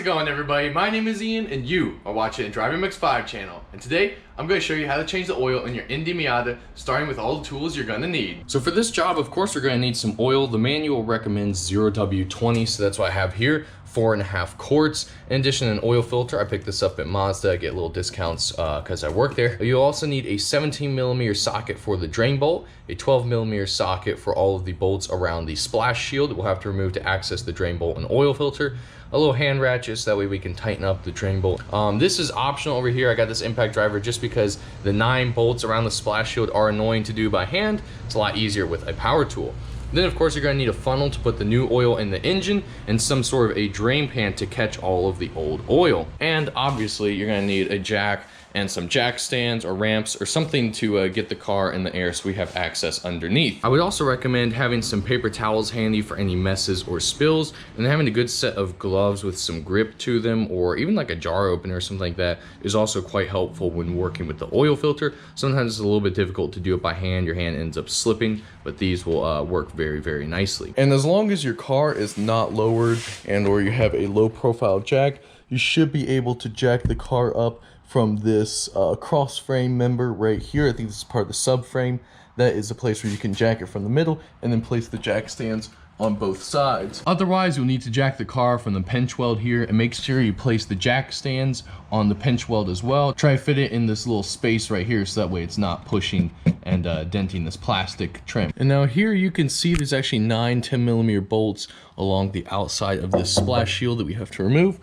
going, everybody? My name is Ian and you are watching the Drive MX-5 channel. And today I'm going to show you how to change the oil in your Indy Miata, starting with all the tools you're going to need. So for this job, of course, we're going to need some oil. The manual recommends 0W20, so that's what I have here, 4.5 quarts. In addition, an oil filter. I picked this up at Mazda. I get little discounts because I work there. You'll also need a 17mm socket for the drain bolt, a 12mm socket for all of the bolts around the splash shield that we'll have to remove to access the drain bolt and oil filter, a little hand ratchet so that way we can tighten up the drain bolt. This is optional over here. I got this impact driver just because the 9 bolts around the splash shield are annoying to do by hand. It's a lot easier with a power tool. Then of course you're going to need a funnel to put the new oil in the engine and some sort of a drain pan to catch all of the old oil. And obviously you're going to need a jack and some jack stands or ramps or something to get the car in the air so we have access underneath. I would also recommend having some paper towels handy for any messes or spills, and having a good set of gloves with some grip to them, or even like a jar opener or something like that, is also quite helpful when working with the oil filter. Sometimes it's a little bit difficult to do it by hand. Your hand ends up slipping, but these will work very, very nicely. And as long as your car is not lowered and or you have a low profile jack, you should be able to jack the car up from this cross frame member right here. I think this is part of the subframe. That is a place where you can jack it from the middle and then place the jack stands on both sides. Otherwise, you'll need to jack the car from the pinch weld here, and make sure you place the jack stands on the pinch weld as well. Try to fit it in this little space right here so that way it's not pushing and denting this plastic trim. And now here you can see there's actually 9 10mm bolts along the outside of this splash shield that we have to remove.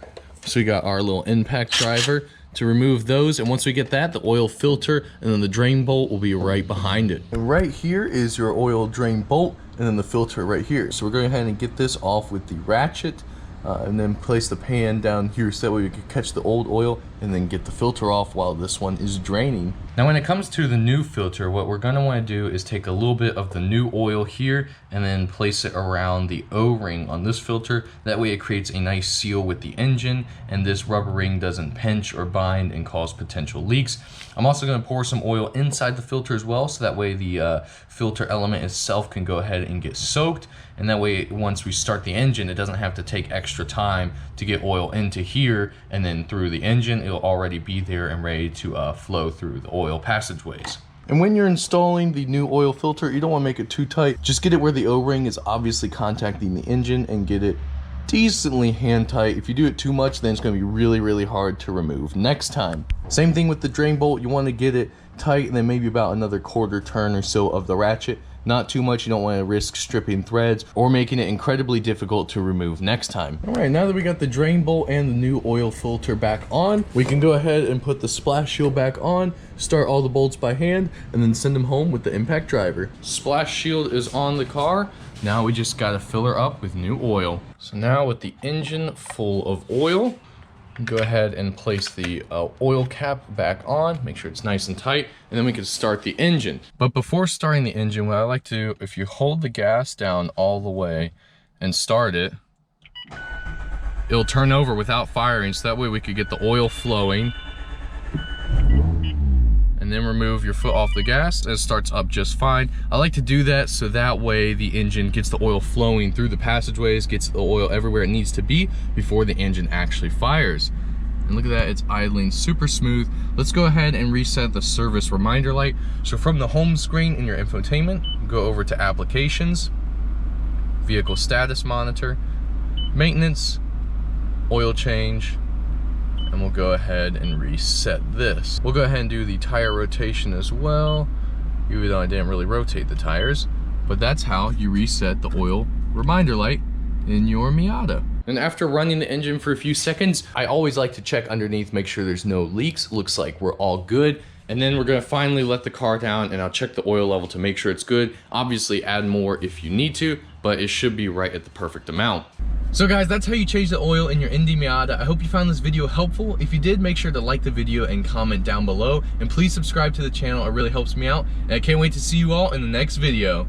So we got our little impact driver to remove those, and once we get that, the oil filter and then the drain bolt will be right behind it. And right here is your oil drain bolt and then the filter right here. So we're going ahead and get this off with the ratchet and then place the pan down here so that way we can catch the old oil and then get the filter off while this one is draining. Now when it comes to the new filter, what we're going to want to do is take a little bit of the new oil here and then place it around the O-ring on this filter. That way it creates a nice seal with the engine and this rubber ring doesn't pinch or bind and cause potential leaks. I'm also going to pour some oil inside the filter as well, so that way the filter element itself can go ahead and get soaked, and that way once we start the engine it doesn't have to take extra time to get oil into here and then through the engine. It'll already be there and ready to flow through the oil passageways. And when you're installing the new oil filter, you don't want to make it too tight. Just get it where the O-ring is obviously contacting the engine and get it decently hand tight. If you do it too much, then it's going to be really, really hard to remove next time. Same thing with the drain bolt. You want to get it tight and then maybe about another quarter turn or so of the ratchet. Not too much. You don't want to risk stripping threads or making it incredibly difficult to remove next time. All right, now that we got the drain bolt and the new oil filter back on, we can go ahead and put the splash shield back on, start all the bolts by hand, and then send them home with the impact driver. Splash shield is on the car. Now we just got to fill her up with new oil. So now with the engine full of oil, go ahead and place the oil cap back on, make sure it's nice and tight, and then we can start the engine. But before starting the engine, what I like to do, if you hold the gas down all the way and start it, it'll turn over without firing, so that way we could get the oil flowing. And then remove your foot off the gas and it starts up just fine. I like to do that so that way the engine gets the oil flowing through the passageways, gets the oil everywhere it needs to be before the engine actually fires. And look at that, it's idling super smooth. Let's go ahead and reset the service reminder light. So from the home screen in your infotainment, go over to applications, vehicle status monitor, maintenance, oil change, and we'll go ahead and reset this. We'll go ahead and do the tire rotation as well, even though I didn't really rotate the tires, but that's how you reset the oil reminder light in your Miata. And after running the engine for a few seconds, I always like to check underneath, make sure there's no leaks. Looks like we're all good. And then we're gonna finally let the car down and I'll check the oil level to make sure it's good. Obviously add more if you need to, but it should be right at the perfect amount. So guys, that's how you change the oil in your Indy Miata. I hope you found this video helpful. If you did, make sure to like the video and comment down below. And please subscribe to the channel, it really helps me out. And I can't wait to see you all in the next video.